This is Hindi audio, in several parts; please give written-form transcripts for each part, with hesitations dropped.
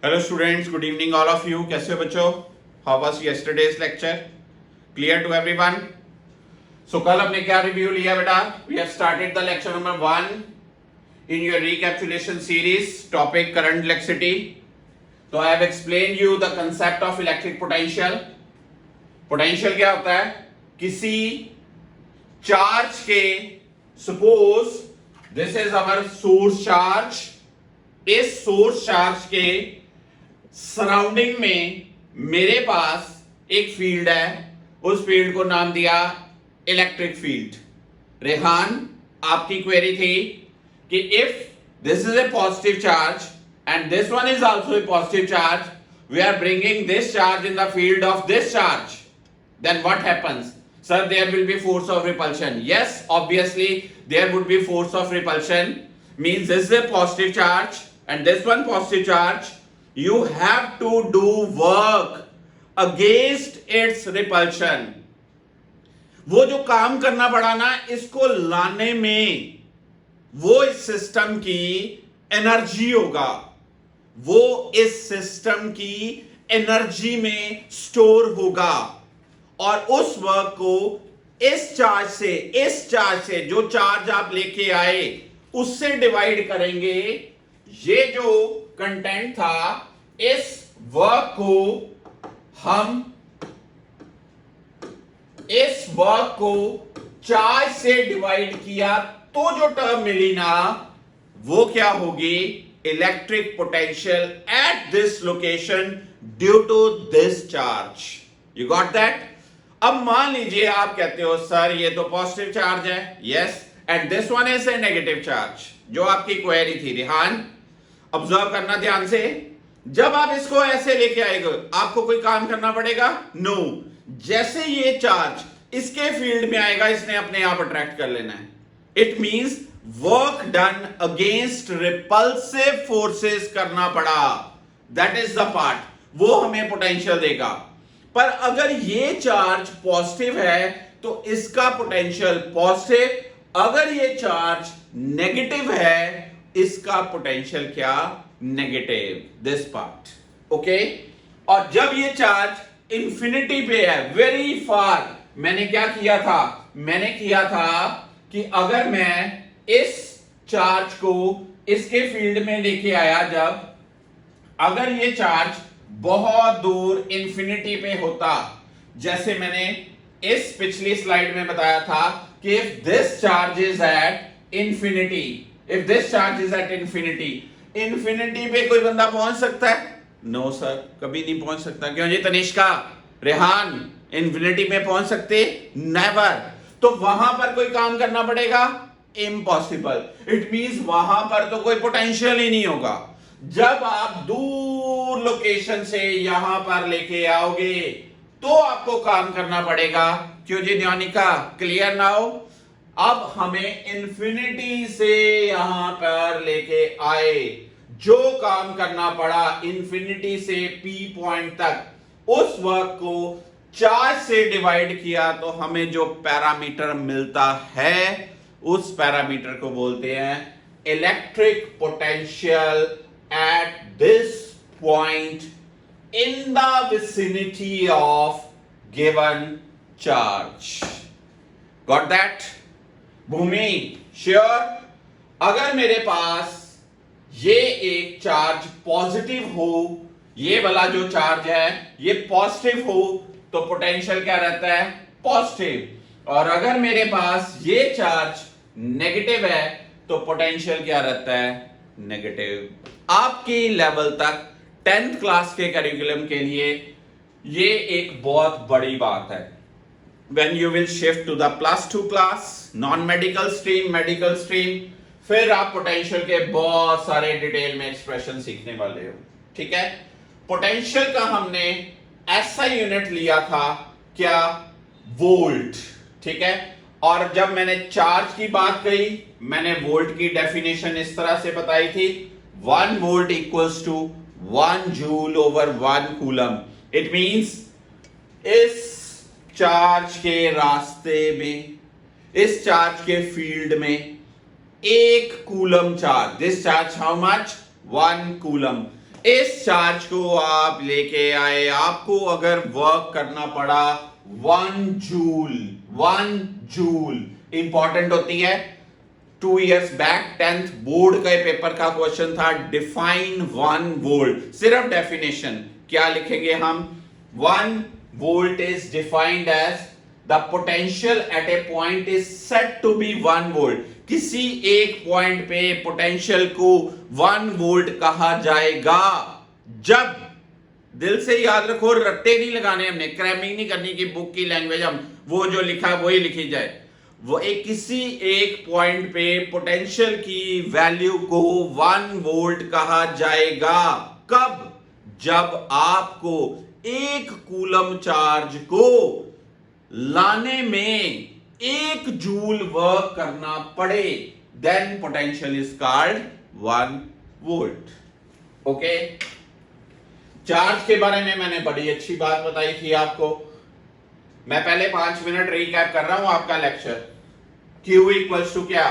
Hello students, good evening all of you. कैसे हो बच्चों? How was yesterday's lecture? Clear to everyone? So कल हमने क्या रिव्यू लिया बेटा? We have started the lecture number 1 in your recapitulation series, topic current electricity. तो I have explain you the concept of electric potential. Potential क्या होता है? किसी चार्ज के, suppose this is our source charge, इस सोर्स चार्ज के सराउंडिंग में मेरे पास एक फील्ड है, उस फील्ड को नाम दिया इलेक्ट्रिक फील्ड। रेहान, आपकी क्वेरी थी कि if this is a positive charge and this one is also a positive charge, we are bringing this charge in the field of this charge, then what happens? Sir, there will be force of repulsion. Yes, obviously there would be force of repulsion. Means this is a positive charge and this one positive charge. You have to do work against its repulsion. वो जो काम करना पड़ा ना, इसको लाने में वो इस सिस्टम की एनर्जी होगा, वो इस सिस्टम की एनर्जी में स्टोर होगा और उस वर्क को इस चार्ज से जो चार्ज आप लेके आए उससे डिवाइड करेंगे। ये जो कंटेंट था, इस वर्क को चार्ज से डिवाइड किया तो जो टर्म मिली ना, वो क्या होगी? Electric potential at this location due to this charge. You got that? अब मान लीजिए आप कहते हो सर ये तो पॉजिटिव चार्ज है, yes, and this one is a negative charge, जो आपकी क्वेरी थी। ध्यान ऑब्जर्व करना ध्यान से। जब आप इसको ऐसे लेके आएंगे, आपको कोई काम करना पड़ेगा? नो। जैसे ये चार्ज इसके फील्ड में आएगा, इसने अपने आप अट्रैक्ट कर लेना है। It means work done against repulsive forces करना पड़ा। दैट इज द पार्ट, वो हमें पोटेंशियल देगा। पर अगर ये चार्ज पॉजिटिव है तो इसका पोटेंशियल पॉजिटिव, अगर ये चार्ज नेगेटिव है इसका पोटेंशियल क्या? नेगेटिव। This part, okay. और जब ये चार्ज इंफिनिटी पे है, वेरी फार, मैंने क्या किया था? मैंने किया था कि अगर मैं इस चार्ज को इसके फील्ड में लेके आया, जब अगर ये चार्ज बहुत दूर इंफिनिटी पे होता, जैसे मैंने इस पिछली स्लाइड में बताया था कि if this charge is at infinity, if this charge is at infinity, infinity पे कोई बंदा पहुंच सकता है? नो सर, कभी नहीं पहुंच सकता। क्यों जी तनिष्का, रेहान, इंफिनिटी पे पहुंच सकते? नेवर। तो वहां पर कोई काम करना पड़ेगा? इम्पॉसिबल। इट मींस वहां पर तो कोई पोटेंशियल ही नहीं होगा। जब आप दूर लोकेशन से यहां पर लेके आओगे तो आपको काम करना पड़ेगा। क्यों जी न्योनिका, क्लियर नाउ? अब हमें इंफिनिटी से यहां पर लेके आए, जो काम करना पड़ा इंफिनिटी से पी पॉइंट तक, उस वर्क को चार्ज से डिवाइड किया तो हमें जो पैरामीटर मिलता है, उस पैरामीटर को बोलते हैं electric potential at this point in the vicinity of given charge. Got that? Bhumi, sure? अगर मेरे पास ये एक चार्ज पॉजिटिव हो, ये वाला जो चार्ज है ये पॉजिटिव हो, तो पोटेंशियल क्या रहता है? पॉजिटिव। और अगर मेरे पास ये चार्ज नेगेटिव है तो पोटेंशियल क्या रहता है? नेगेटिव। आपकी लेवल तक 10th क्लास के करिकुलम के लिए ये एक बहुत बड़ी बात है। When you will shift to the +2 class, non medical stream, medical stream, फिर आप पोटेंशियल के बहुत सारे डिटेल में एक्सप्रेशन सीखने वाले हो। ठीक है? पोटेंशियल का हमने ऐसा यूनिट लिया था क्या? वोल्ट। ठीक है? और जब मैंने चार्ज की बात कही, मैंने वोल्ट की डेफिनेशन इस तरह से बताई थी, 1 volt equals to 1 joule over 1 coulomb. It means इस चार्ज के रास्ते में, इस चार्ज के फील्ड में 1 coulomb charge, this charge how much? 1 coulomb. इस चार्ज को आप लेके आए, आपको अगर वर्क करना पड़ा 1 जूल इंपॉर्टेंट होती है। 2 years बैक 10th बोर्ड का पेपर का क्वेश्चन था, डिफाइन 1 वोल्ट। सिर्फ डेफिनेशन क्या लिखेंगे हम? 1 volt is defined as the potential at a point is set to be 1 volt. किसी एक पॉइंट पे पोटेंशियल को 1 वोल्ट कहा जाएगा जब, दिल से याद रखो, रट्टे नहीं लगाने हमने, क्रैमिंग नहीं करनी कि बुक की लैंग्वेज हम वो जो लिखा है वही लिखी जाए। वो किसी एक पॉइंट पे पोटेंशियल की वैल्यू को 1 वोल्ट कहा जाएगा। कब? जब आपको 1 कूलम चार्ज को लाने में 1 जूल वर्क करना पड़े, then potential is called 1 volt. Okay, charge के बारे में मैंने बड़ी अच्छी बात बताई थी आपको। मैं पहले 5 मिनट रिकैप कर रहा हूं आपका लेक्चर। Q इक्वल्स टू क्या?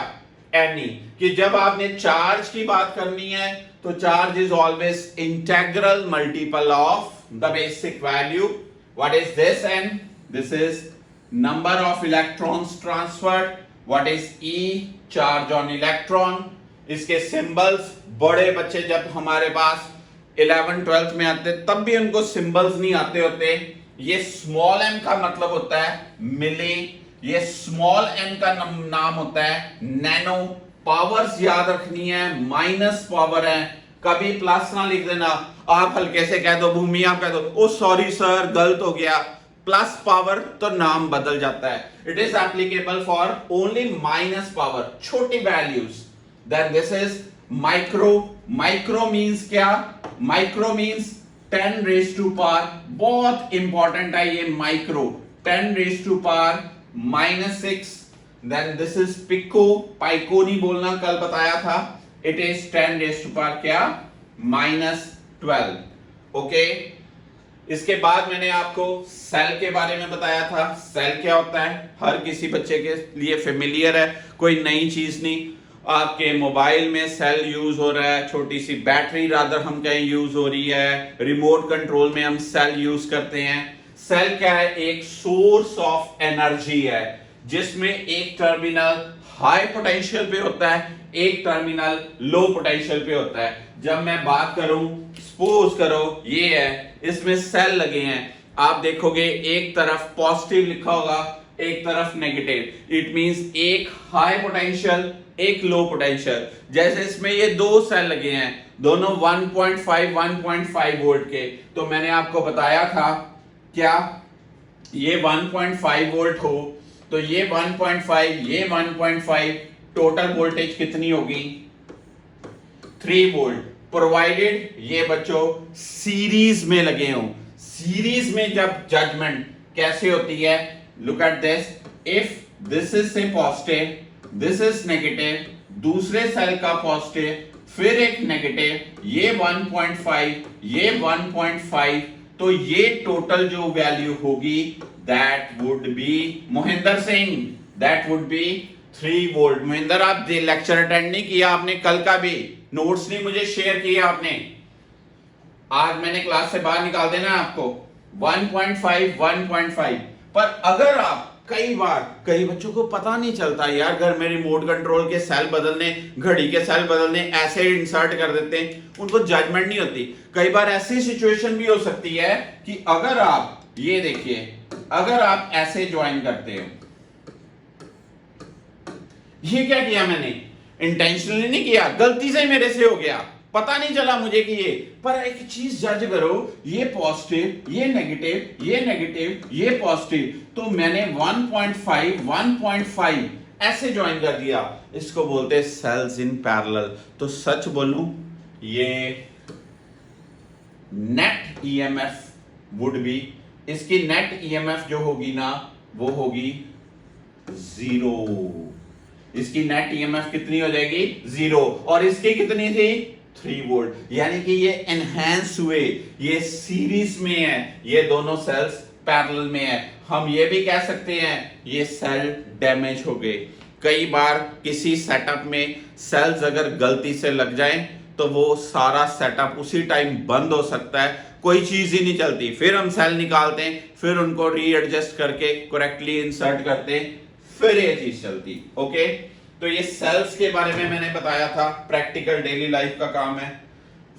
Ne। कि जब आपने चार्ज की बात करनी है तो charge is always integral multiple of the basic value. What is this? N, this is number of electrons transferred. What is E? Charge on electron. इसके सिंबल्स, बड़े बच्चे जब हमारे पास 11th 12th में आते तब भी उनको सिंबल्स नहीं आते होते। ये स्मॉल m का मतलब होता है मिली, ये स्मॉल n का नाम होता है नैनो। पावर्स याद रखनी है, माइनस पावर है, कभी प्लस ना लिख देना। आप हल्के से कह दो भूमि, आप कह दो ओ सॉरी सर गलत हो गया, प्लस पावर तो नाम बदल जाता है। It is applicable for only minus power, छोटी values. Then this is micro. Micro means क्या? Micro means 10 raise to power, बहुत इंपॉर्टेंट है ये micro, 10 raise to power -6। Then this is pico, pico नहीं बोलना, कल बताया था। It is 10 raise to power क्या? -12। ओके, इसके बाद मैंने आपको सेल के बारे में बताया था। सेल क्या होता है हर किसी बच्चे के लिए फेमिलियर है, कोई नई चीज नहीं। आपके मोबाइल में सेल यूज हो रहा है, छोटी सी बैटरी रादर हम कहें यूज हो रही है, रिमोट कंट्रोल में हम सेल यूज करते हैं। सेल क्या है? एक सोर्स ऑफ एनर्जी है जिसमें एक टर्मिनल हाई पोटेंशियल पे होता है, एक टर्मिनल लो पोटेंशियल पे होता है। जब मैं बात करूं, सपोज करो ये है, इसमें सेल लगे हैं, आप देखोगे एक तरफ पॉजिटिव लिखा होगा, एक तरफ नेगेटिव। इट मींस एक हाई पोटेंशियल, एक लो पोटेंशियल। जैसे इसमें ये दो सेल लगे हैं, दोनों 1.5 वोल्ट के, तो मैंने आपको बताया था क्या ये 1.5 वोल्ट हो तो ये 1.5, ये 1.5, टोटल वोल्टेज कितनी होगी? 3 वोल्ट, प्रोवाइडेड ये बच्चों सीरीज में लगे हों। सीरीज में जब जजमेंट कैसे होती है? Look at this, if this is से पॉजिटिव, दिस इज नेगेटिव, दूसरे सेल का पॉजिटिव, फिर एक नेगेटिव, ये 1.5, ये 1.5, तो ये टोटल जो वैल्यू होगी that would be, Mohinder Singh, that would be 3 volt. Mohinder आप लेक्चर अटेंड नहीं किया आपने, कल का भी नोट्स नहीं मुझे शेयर किया आपने, आज मैंने क्लास से बाहर निकाल देना आपको। 1.5 पर अगर आप कई बच्चों को पता नहीं चलता यार, घर में रिमोट कंट्रोल के सेल बदलने, घड़ी के सेल बदलने, ऐसे इंसर्ट कर देते हैं, उनको जजमेंट नहीं होती। कई बार ऐसी सिचुएशन भी हो सकती है कि अगर आप ये देखिए, अगर आप ऐसे ज्वाइन करते हो, ये क्या किया मैंने, इंटेंशनली नहीं किया, गलती से मेरे से हो गया, पता नहीं चला मुझे कि ये, पर एक चीज जज करो, ये पॉजिटिव, ये नेगेटिव, ये नेगेटिव, ये पॉजिटिव, तो मैंने 1.5 ऐसे ज्वाइन कर दिया, इसको बोलते हैं सेल्स इन पैरेलल। तो सच बोलूं, ये नेट ईएमएफ वुड बी, इसकी नेट ईएमएफ जो होगी ना वो होगी 0। इसकी नेट ईएमएफ कितनी हो जाएगी? 0। और इसकी कितनी थी? 3 वोल्ट। यानी कि ये एनहांस हुए, ये सीरीज में है, ये दोनों सेल्स पैरेलल में है। हम ये भी कह सकते हैं ये सेल डैमेज हो गए। कई बार किसी सेटअप में सेल्स अगर गलती से लग जाएं तो वो सारा सेटअप उसी टाइम बंद हो सकता है, कोई चीज ही नहीं चलती। फिर हम सेल निकालते हैं, फिर उनको रीएडजस्ट करके करेक्टली इंसर्ट करते हैं, फिर ये चीज चलती। ओके, तो ये सेल्स के बारे में मैंने बताया था, प्रैक्टिकल डेली लाइफ का काम है।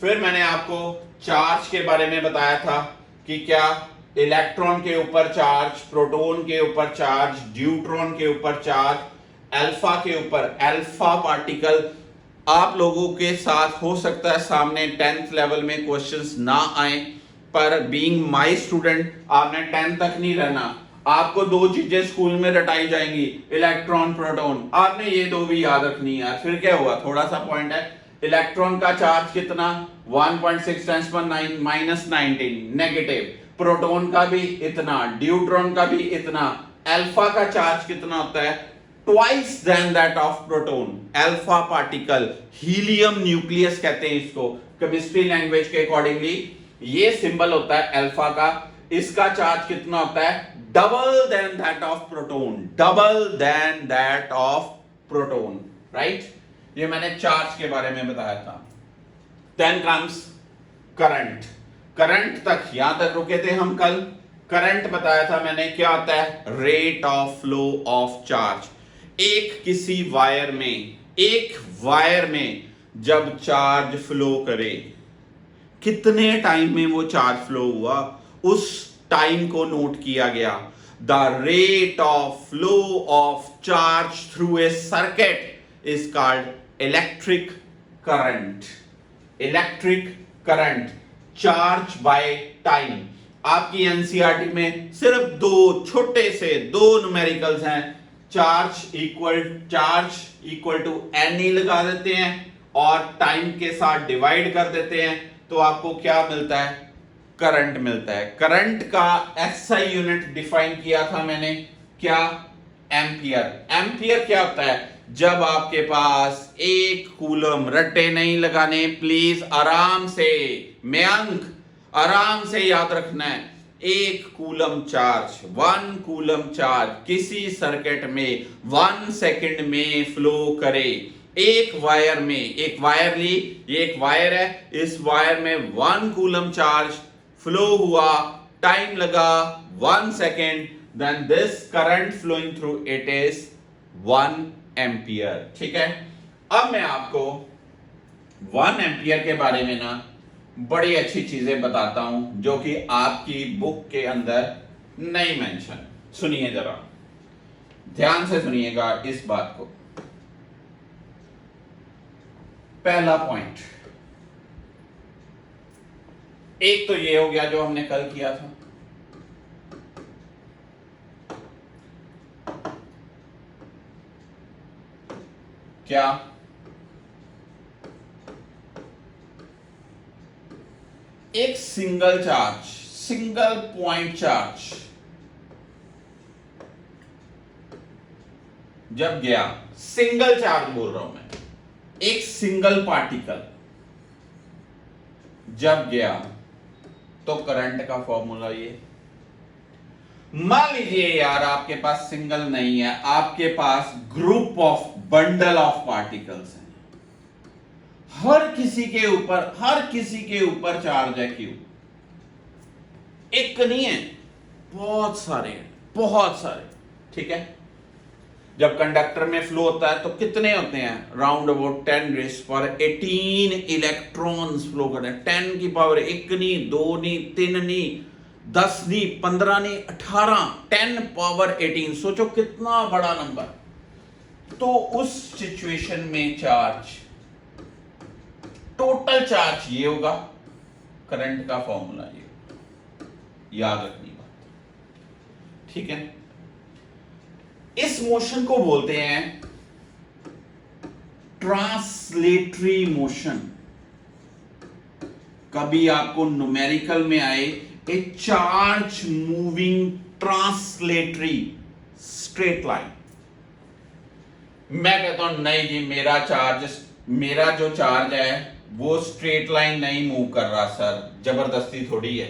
फिर मैंने आपको चार्ज के बारे में बताया था कि क्या इलेक्ट्रॉन के ऊपर चार्ज, प्रोटॉन के ऊपर चार्ज, न्यूट्रॉन के ऊपर चार्ज, अल्फा के ऊपर अल्फा पार्टिकल। आप लोगों के साथ हो सकता है सामने 10th लेवल में क्वेश्चंस ना आए, पर बीइंग माय स्टूडेंट आपने 10 तक नहीं रहना। आपको दो चीजें स्कूल में रटाई जाएंगी, इलेक्ट्रॉन प्रोटॉन, आपने ये दो भी याद रखनी है। फिर क्या हुआ, थोड़ा सा पॉइंट है, इलेक्ट्रॉन का चार्ज कितना 1.6 × 10⁻⁹ नेगेटिव, प्रोटॉन का भी इतना, न्यूट्रॉन का भी इतना, अल्फा का चार्ज कितना होता है twice than that of proton. Alpha particle, helium nucleus कहते हैं इसको केमिस्ट्री लैंग्वेज के अकॉर्डिंगली, ये सिंबल होता है अल्फा का। इसका चार्ज कितना होता है double than that of proton, double than that of proton, right. ये मैंने चार्ज के बारे में बताया था। Then comes current. करंट तक यहां तक रुके थे हम कल। करंट बताया था मैंने क्या होता है, rate of flow of charge. एक किसी वायर में, एक वायर में जब चार्ज फ्लो करे, कितने टाइम में वो चार्ज फ्लो हुआ, उस टाइम को नोट किया गया। The rate of flow of charge through a circuit is called electric current. Electric current, charge by time. आपकी एनसीईआरटी में सिर्फ दो छोटे से दो न्यूमेरिकल्स हैं, चार्ज इक्वल टू एन लगा देते हैं और टाइम के साथ डिवाइड कर देते हैं, तो आपको क्या मिलता है, करंट मिलता है। करंट का एसआई यूनिट डिफाइन किया था मैंने, क्या, एम्पियर। एम्पियर क्या होता है, जब आपके पास एक कूलम, रट्टे नहीं लगाने प्लीज, आराम से मयंक, आराम से याद रखना है, एक कूलम चार्ज, 1 कूलम चार्ज किसी सर्किट में 1 सेकंड में फ्लो करे। एक वायर में, एक वायर ली, ये एक वायर है, इस वायर में 1 कूलम चार्ज फ्लो हुआ, टाइम लगा 1 second, then this current flowing through it is 1 ampere. ठीक है, अब मैं आपको 1 एम्पियर के बारे में ना बड़ी अच्छी चीजें बताता हूं जो कि आपकी बुक के अंदर नहीं मेंशन। सुनिए जरा, ध्यान से सुनिएगा इस बात को। पहला पॉइंट, एक तो ये हो गया जो हमने कल किया था, क्या, एक single charge, single point charge जब गया, सिंगल चार्ज बोल रहा हूं मैं, एक सिंगल पार्टिकल जब गया तो करंट का फॉर्मूला ये। मान लीजिए यार आपके पास सिंगल नहीं है, आपके पास group of, bundle of particles हैं, हर किसी के ऊपर चार्ज है क्यू, एक नहीं है, बहुत सारे हैं, बहुत सारे। ठीक है, जब कंडक्टर में फ्लो होता है तो कितने होते हैं, राउंड अबाउट 10⁻18 इलेक्ट्रॉन्स फ्लो करते हैं। 10 की पावर 1 नहीं, 2 नहीं, 3 नहीं, 10 नहीं, 15 नहीं, 18, 10⁻18। सोचो कितना बड़ा नंबर। तो उस सिचुएशन में चार्ज, टोटल चार्ज ये होगा, करंट का फॉर्मूला ये, याद रखनी बात। ठीक है, इस मोशन को बोलते हैं ट्रांसलेटरी मोशन। कभी आपको न्यूमेरिकल में आए ए charge moving translatory straight line, मैं कहता हूं नहीं जी, मेरा जो चार्ज है वो स्ट्रेट लाइन नहीं मूव कर रहा सर, जबरदस्ती थोड़ी है,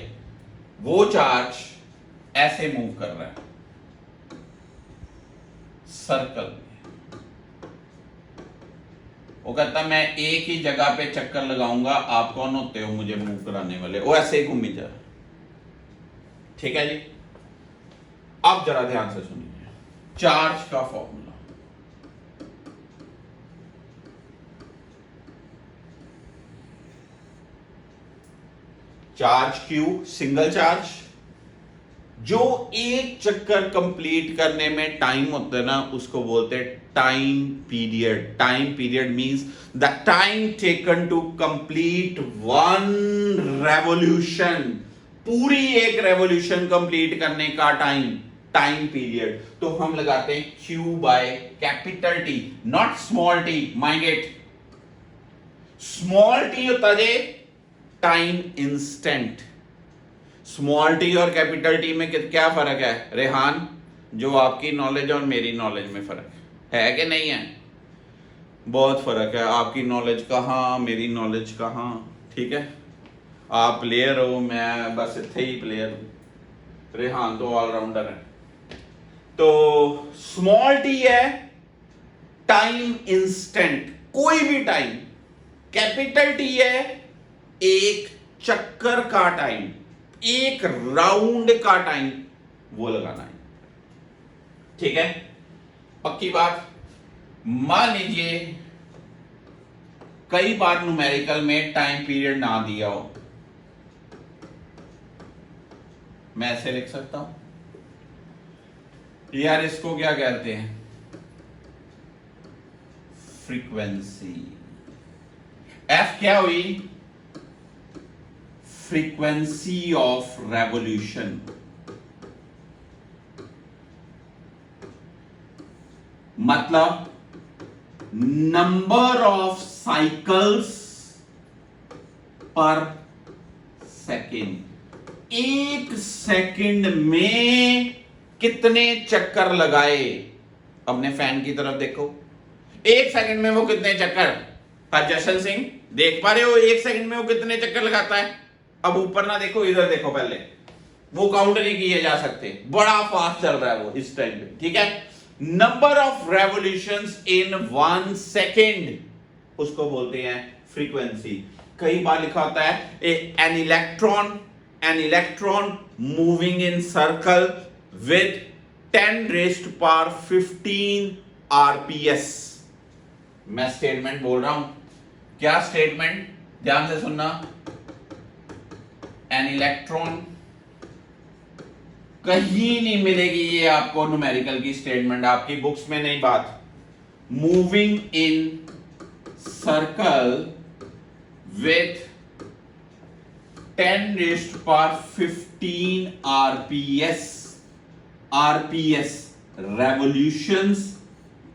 वो चार्ज ऐसे मूव कर रहा है सर्कल में। वो कहता मैं एक ही जगह पे चक्कर लगाऊंगा, आप कौन होते हो मुझे मूव कराने वाले, वो ऐसे ही घूमी जा। ठीक है जी, अब जरा ध्यान से सुनिए चार्ज का formula. Charge Q single charge, जो एक चक्कर कंप्लीट करने में टाइम होता है ना उसको बोलते हैं time period. Time period means the time taken to complete one revolution, पूरी एक रेवोल्यूशन कंप्लीट करने का टाइम, टाइम पीरियड। तो हम लगाते हैं Q by capital T, not small t, mind it. Small t होता है टाइम इंस्टेंट। स्मॉल टी और कैपिटल टी में क्या फर्क है रेहान, जो आपकी नॉलेज और मेरी नॉलेज में फर्क है कि नहीं है? बहुत फर्क है। आपकी नॉलेज कहाँ, मेरी नॉलेज कहाँ। ठीक है, आप प्लेयर हो, मैं बस इतने ही प्लेयर हूं, रेहान तो ऑलराउंडर है। तो स्मॉल टी है टाइम इंस्टेंट, कोई भी टाइम। कैपिटल टी है एक चक्कर का टाइम, एक राउंड का टाइम, वो लगाना है। ठीक है, पक्की बात। मान लीजिए कई बार न्यूमेरिकल में टाइम पीरियड ना दिया हो, मैं ऐसे लिख सकता हूं यार, इसको क्या कहते हैं, फ्रीक्वेंसी। एफ क्या हुई, फ्रीक्वेंसी ऑफ रेवोल्यूशन। मतलब नंबर ऑफ साइकिल्स पर सेकेंड। एक सेकेंड में कितने चक्कर लगाए। अपने फैन की तरफ देखो, एक सेकंड में वो कितने चक्कर, हरजशन सिंह देख पा रहे हो एक सेकंड में वो कितने चक्कर लगाता है। अब ऊपर ना देखो, इधर देखो, पहले वो काउंट नहीं किए जा सकते, बड़ा फास्ट चल रहा है वो इस टाइम पे। ठीक है, number of revolutions in 1 second, उसको बोलते हैं फ्रीक्वेंसी। कई बार लिखा होता है N electron moving in circle with 10 raised power 15 RPS. मैं स्टेटमेंट बोल रहा हूं, क्या स्टेटमेंट, ध्यान से सुनना। एन इलेक्ट्रॉन, कहीं नहीं मिलेगी ये आपको न्यूमेरिकल की स्टेटमेंट, आपकी बुक्स में नहीं बात। Moving in circle with 10 raised power 15 RPS, RPS revolutions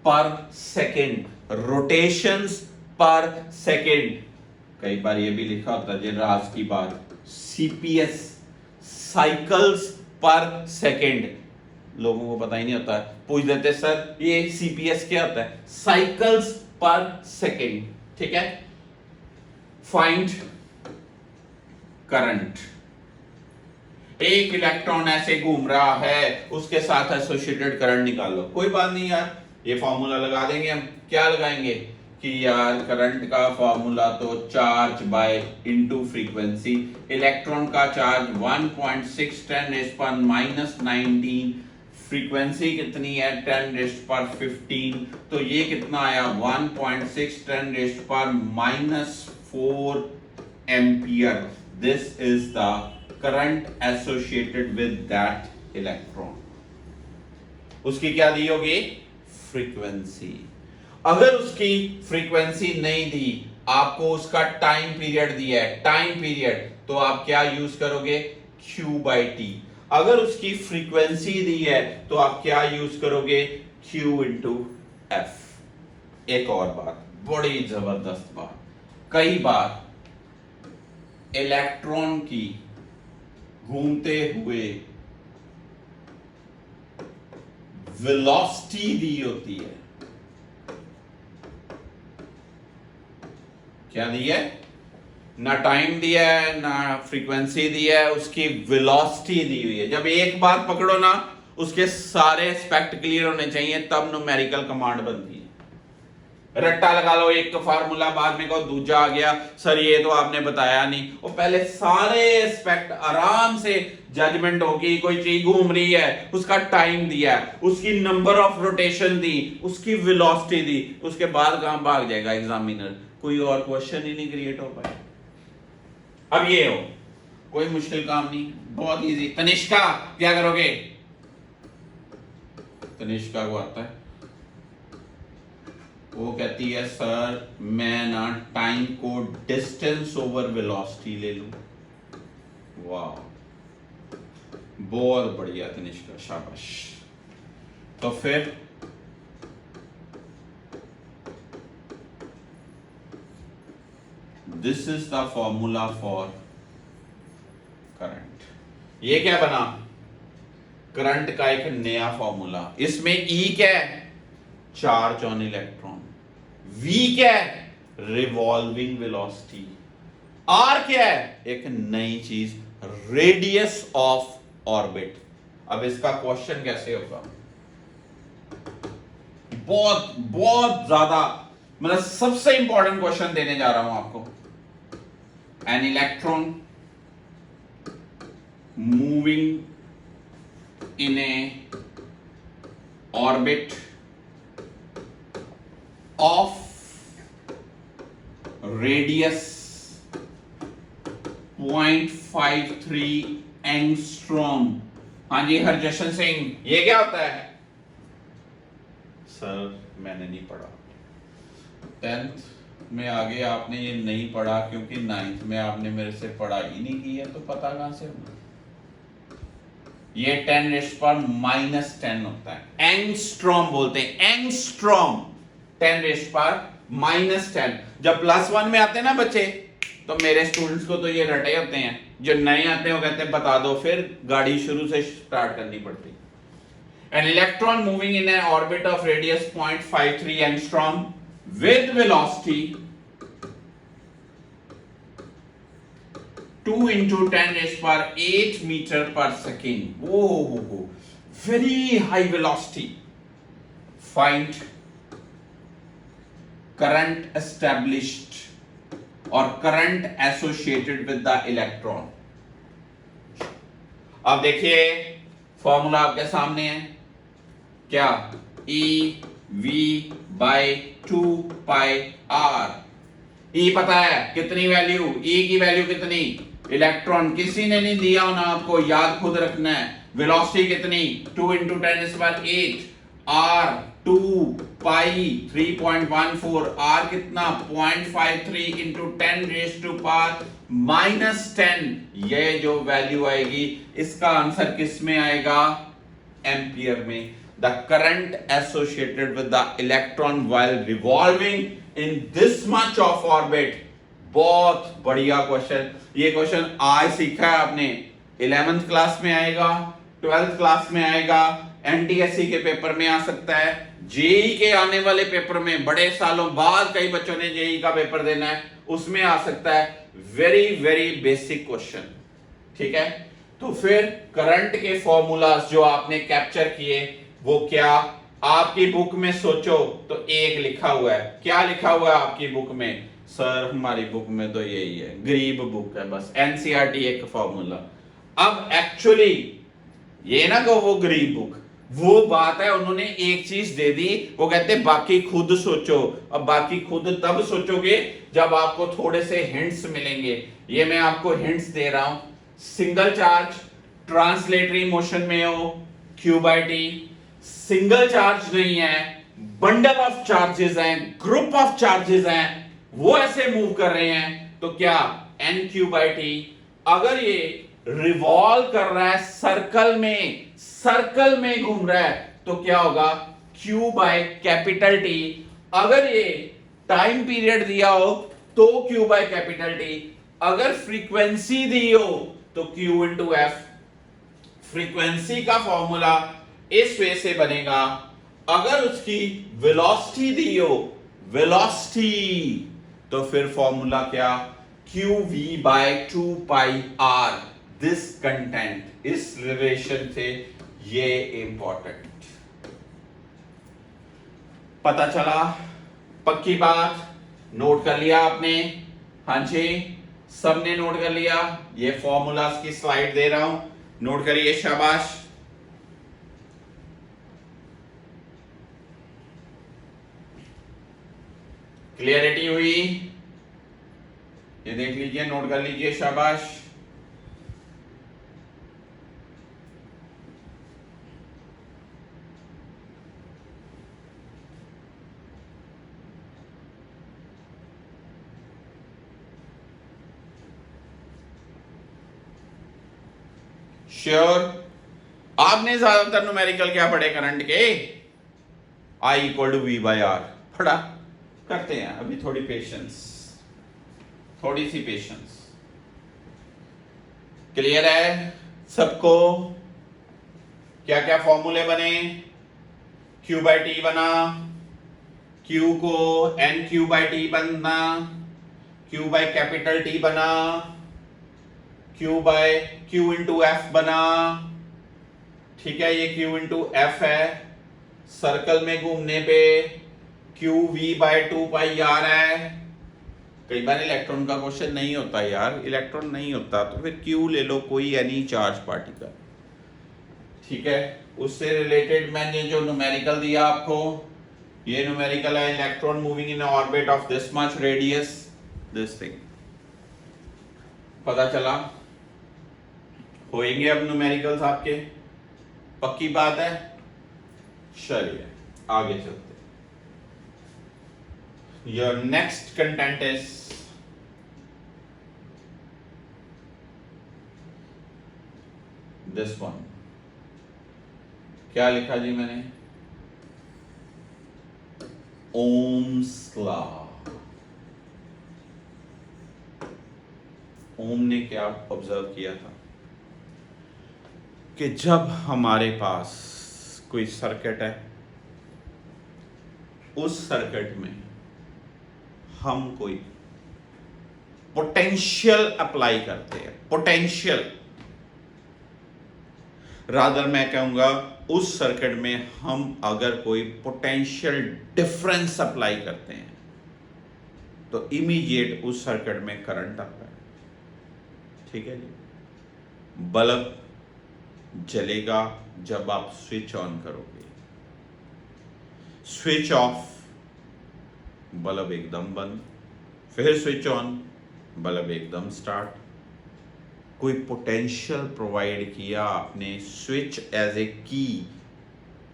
पर सेकेंड, रोटेशंस पर सेकेंड। कई बार ये भी लिखा होता है राज की बात, सीपीएस, साइकिल्स पर सेकेंड। लोगों को पता ही नहीं होता है, पूछ देते सर ये सीपीएस क्या होता है, साइकिल्स पर सेकेंड। ठीक है, फाइंड करंट। एक इलेक्ट्रॉन ऐसे घूम रहा है, उसके साथ एसोसिएटेड करंट निकालो। कोई बात नहीं यार, ये फॉर्मूला लगा देंगे हम। क्या लगाएंगे कि यार करंट का फॉर्मूला तो charge by into frequency. Electron का चार्ज 1.6 10⁻⁻19, फ्रीक्वेंसी कितनी है 10⁻15, तो ये कितना आया 1.6 10⁻⁻4 ampere. This is the current associated with that electron. उसकी क्या दी होगी, फ्रीक्वेंसी। अगर उसकी फ्रीक्वेंसी नहीं दी, आपको उसका टाइम पीरियड दिया है, टाइम पीरियड, तो आप क्या यूज करोगे, Q/T। अगर उसकी फ्रीक्वेंसी दी है तो आप क्या यूज करोगे, Q/F। एक और बात, बड़ी जबरदस्त बात, कई बार इलेक्ट्रॉन की घूमते हुए वेलोसिटी दी होती है। क्या दी है, ना टाइम दिया है ना फ्रीक्वेंसी दी है, उसकी वेलोसिटी दी हुई है। जब एक बात पकड़ो ना, उसके सारे एस्पेक्ट क्लियर होने चाहिए, तब न्यूमेरिकल कमांड बनती है। रट्टा लगा लो, एक फार्मूला बाद में कहो दूजा आ गया, सर ये तो आपने बताया नहीं। वो पहले सारे एस्पेक्ट आराम से जजमेंट होगी, कोई चीज घूम रही है उसका टाइम दिया, उसकी नंबर ऑफ रोटेशन दी, उसकी वेलोसिटी दी, उसके बाद कहां भाग जाएगा एग्जामिनर, कोई और क्वेश्चन ही नहीं क्रिएट हो पाए। अब ये हो, कोई मुश्किल काम नहीं, बहुत इजी। तनिष्का क्या करोगे? तनिष्का को आता है, वो कहती है सर मैं ना टाइम को डिस्टेंस ओवर वेलोसिटी ले लूं। वाह, बहुत बढ़िया तनिष्का, शाबाश। तो फिर this is the formula for current. ये क्या बना? करंट का एक नया फॉर्मूला। इसमें ई क्या है? Charge on electron. वी क्या है? Revolving velocity. आर क्या है? एक नई चीज, रेडियस ऑफ ऑर्बिट। अब इसका क्वेश्चन कैसे होगा? बहुत बहुत ज्यादा, मतलब सबसे इंपॉर्टेंट क्वेश्चन देने जा रहा हूं आपको। N electron moving in A orbit of radius 0.53 angstrom. हाँ जी हरजशन सिंह, ये क्या होता है? सर मैंने नहीं पढ़ा, 10th में आगे आपने ये नहीं पढ़ा क्योंकि 9th में आपने मेरे से पढ़ाई नहीं की है, तो पता कहां से होगा? ये 10⁻⁻10 होता है, एंगस्ट्रॉम बोलते हैं, एंगस्ट्रॉम 10⁻⁻10। जब +1 में आते हैं ना बच्चे, तो मेरे स्टूडेंट्स को तो ये रटे होते हैं, जो नए आते हैं वो कहते हैं बता दो, फिर गाड़ी शुरू से स्टार्ट करनी पड़ती। An electron moving in an orbit of radius 0.53 angstrom with velocity 2 × 10⁸ metre पर second. Oh, very high velocity. Find current established और current associated with the electron. अब देखिए फॉर्मूला आपके सामने है, क्या? E V by 2πr। ई पता है कितनी वैल्यू? ई की वैल्यू कितनी? इलेक्ट्रॉन किसी ने नहीं दिया होना आपको, याद खुद रखना है। वेलोसिटी कितनी? 2 × 10⁸। आर 2 पाई 3.14, आर कितना? 0.53 × 10⁻⁻10। ये जो वैल्यू आएगी इसका आंसर किस में आएगा? एम्पियर में। The current associated with the electron while revolving in this much of orbit. बहुत बढ़िया क्वेश्चन। ये क्वेश्चन आज सीखा है आपने, 11th क्लास में आएगा, 12th क्लास में आएगा, एनटीएससी के पेपर में आ सकता है, जेई के आने वाले पेपर में, बड़े सालों बाद कई बच्चों ने जेई का पेपर देना है, उसमें आ सकता है। वेरी वेरी बेसिक क्वेश्चन, ठीक है। तो फिर करंट के फॉर्मूलाज जो आपने कैप्चर किए वो क्या? आपकी बुक में सोचो तो एक लिखा हुआ है। क्या लिखा हुआ है आपकी बुक में? सर हमारी बुक में तो यही है, गरीब बुक है, बस एनसीईआरटी एक फॉर्मूला। अब एक्चुअली ये ना कहो वो गरीब बुक, वो बात है, उन्होंने एक चीज दे दी, वो कहते बाकी खुद सोचो। अब बाकी खुद तब सोचोगे जब आपको थोड़े से हिंट्स मिलेंगे। ये मैं आपको हिंट्स दे रहा हूं। सिंगल चार्ज ट्रांसलेटरी मोशन में हो, Q/T। सिंगल चार्ज नहीं है, बंडल ऑफ चार्जेस हैं, ग्रुप ऑफ चार्जेस हैं, वो ऐसे मूव कर रहे हैं, तो क्या? NQ/T। अगर ये रिवॉल्व कर रहा है सर्कल में घूम रहा है, तो क्या होगा? Q/T। अगर ये टाइम पीरियड दिया हो तो Q/T। अगर फ्रीक्वेंसी दी हो तो Q × F। फ्रीक्वेंसी का फॉर्मूला इस वे से बनेगा, अगर उसकी वेलोसिटी दी हो, वेलोसिटी, तो फिर फॉर्मूला क्या? QV/2πr। दिस कंटेंट, इस रिलेशन से ये इंपॉर्टेंट। पता चला पक्की बात, नोट कर लिया आपने? हाँ जी, सबने नोट कर लिया? ये फॉर्मूलाज की स्लाइड दे रहा हूं, नोट करिए, शाबाश। क्लियरिटी हुई? ये देख लीजिए, नोट कर लीजिए, शाबाश। श्योर? आपने ज्यादातर न्यूमेरिकल क्या पढ़े करंट के? I equal to V by R पढ़ा। करते हैं अभी, थोड़ी पेशेंस, थोड़ी सी पेशेंस। क्लियर है सबको? क्या क्या फॉर्मूले बने? Q बाई टी बना, Q को एन क्यू बाई टी बनना, Q बाई कैपिटल टी बना, Q by Q into F बना। ठीक है, ये Q इंटू एफ है, सर्कल में घूमने पे Q V by 2 pi r है। कई बार इलेक्ट्रॉन का क्वेश्चन नहीं होता यार, इलेक्ट्रॉन नहीं होता तो फिर Q ले लो, कोई एनी चार्ज पार्टिकल। ठीक है, उससे रिलेटेड मैंने जो न्यूमेरिकल दिया आपको, ये न्यूमेरिकल है electron moving in orbit of this much radius, this thing. पता चला? होएंगे अब न्यूमेरिकल्स आपके? पक्की बात है? चलिए आगे चलते। Your next content is this one. क्या लिखा जी मैंने? Ohm's law. ओम ने क्या ऑब्जर्व किया था कि जब हमारे पास कोई सर्किट है, उस सर्किट में हम कोई पोटेंशियल अप्लाई करते हैं, पोटेंशियल, रादर मैं कहूंगा उस सर्किट में हम अगर कोई पोटेंशियल डिफरेंस अप्लाई करते हैं तो इमीडिएट उस सर्किट में करंट आता है। ठीक है जी? बल्ब जलेगा जब आप स्विच ऑन करोगे, स्विच ऑफ बल्ब एकदम बंद, फिर स्विच ऑन बल्ब एकदम स्टार्ट। कोई पोटेंशियल प्रोवाइड किया आपने, स्विच एज ए की,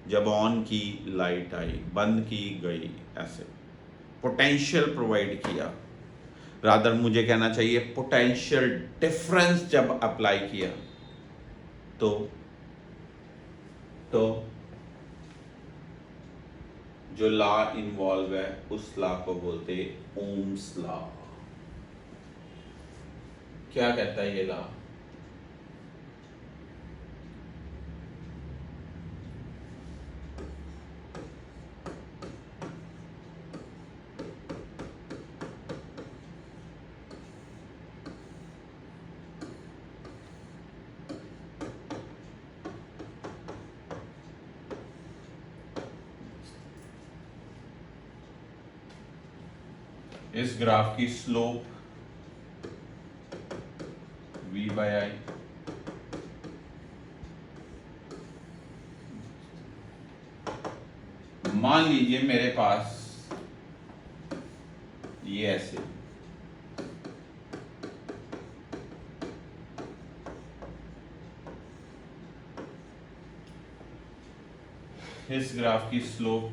जब ऑन की लाइट आई, बंद की गई, ऐसे पोटेंशियल प्रोवाइड किया। रादर मुझे कहना चाहिए पोटेंशियल डिफरेंस जब अप्लाई किया तो जो लॉ इन्वॉल्व है उस लॉ को बोलते हैं ओम्स लॉ। क्या कहता है ये लॉ? इस ग्राफ की स्लोप v बाई आई, मान लीजिए मेरे पास ये ऐसे, इस ग्राफ की स्लोप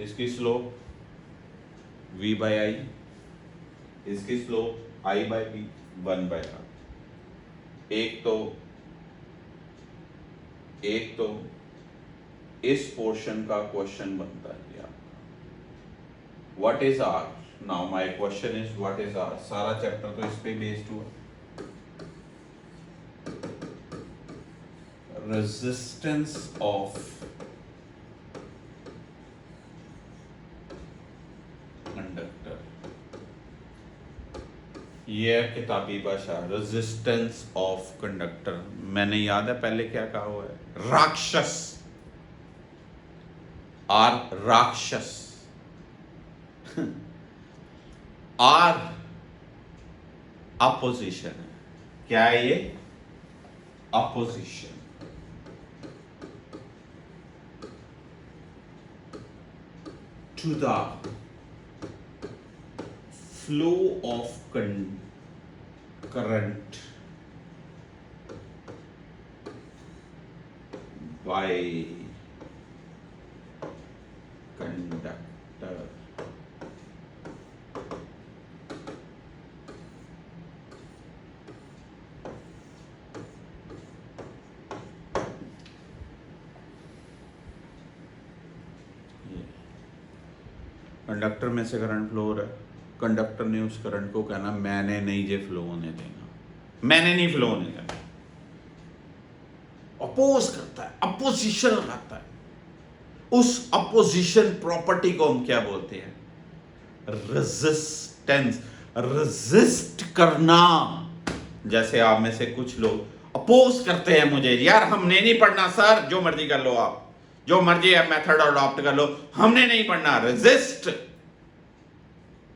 इसकी स्लोप v बाई आई, इसकी slope i by b, 1 by r। एक तो इस पोर्शन का क्वेश्चन बनता है आपका, what is r? Now my question is what is r? सारा चैप्टर तो इस पे बेस्ड हुआ। रेजिस्टेंस ऑफ ये है किताबी भाषा, रेजिस्टेंस ऑफ कंडक्टर। मैंने याद है पहले क्या कहा हुआ है, राक्षस और राक्षस आर अपोजिशन है। क्या है ये? Opposition. To the flow of current by conductor। Conductor में से करंट फ्लो हो रहा है, कंडक्टर ने उस करंट को कहना मैंने नहीं जे फ्लो होने देना, मैंने नहीं फ्लो होने देना। अपोज करता है, अपोजिशन लगाता है। उस अपोजिशन प्रॉपर्टी को हम क्या बोलते हैं? रेजिस्टेंस। रेजिस्ट करना। जैसे आप में से कुछ लोग अपोज करते हैं मुझे, यार हमने नहीं पढ़ना सर, जो मर्जी कर लो आप, जो मर्जी है मेथड अडॉप्ट कर लो, हमने नहीं पढ़ना। रेजिस्ट,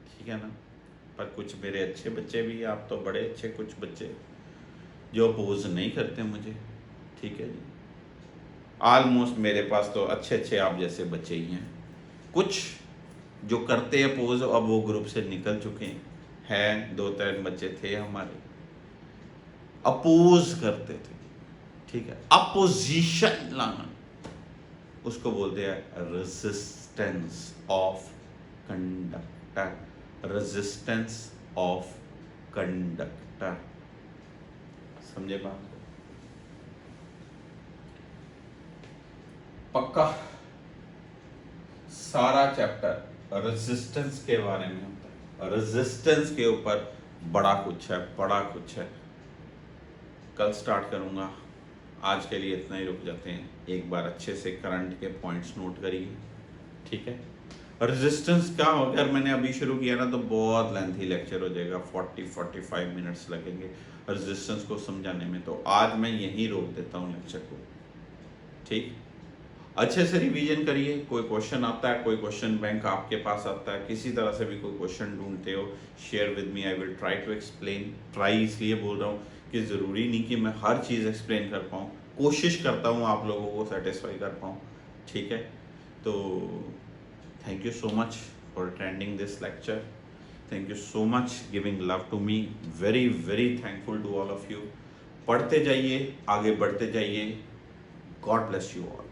ठीक है ना। पर कुछ मेरे अच्छे बच्चे भी, आप तो बड़े अच्छे कुछ बच्चे जो अपोज नहीं करते मुझे, ठीक है जी। ऑलमोस्ट मेरे पास तो अच्छे अच्छे आप जैसे बच्चे ही हैं। कुछ जो करते अपोज, अब वो ग्रुप से निकल चुके हैं। 2-3 बच्चे थे हमारे, अपोज करते थे, ठीक है। अपोजिशन लाना, उसको बोलते हैं resistance of conductor. Resistance of conductor, समझे बात को? पक्का सारा चैप्टर रेजिस्टेंस के बारे में होता है। रेजिस्टेंस के ऊपर बड़ा कुछ है, बड़ा कुछ है। कल स्टार्ट करूंगा, आज के लिए इतना ही रुक जाते हैं। एक बार अच्छे से करंट के पॉइंट्स नोट करिए, ठीक है। रेजिस्टेंस का अगर मैंने अभी शुरू किया ना तो बहुत लेंथी लेक्चर हो जाएगा, 40-45 मिनट्स लगेंगे रेजिस्टेंस को समझाने में। तो आज मैं यहीं रोक देता हूँ लेक्चर को, ठीक। अच्छे से रिवीजन करिए। कोई क्वेश्चन आता है, कोई क्वेश्चन बैंक आपके पास आता है, किसी तरह से भी कोई क्वेश्चन ढूंढते हो, share with me, I will try to explain. Try इसलिए बोल रहा हूँ कि ज़रूरी नहीं कि मैं हर चीज़ एक्सप्लेन कर पाऊँ, कोशिश करता हूँ आप लोगों को सेटिस्फाई कर पाऊँ, ठीक है। तो thank you so much for attending this lecture. Thank you so much giving love to me. Very very thankful to all of you. पढ़ते जाइए, आगे बढ़ते जाइए। God bless you all.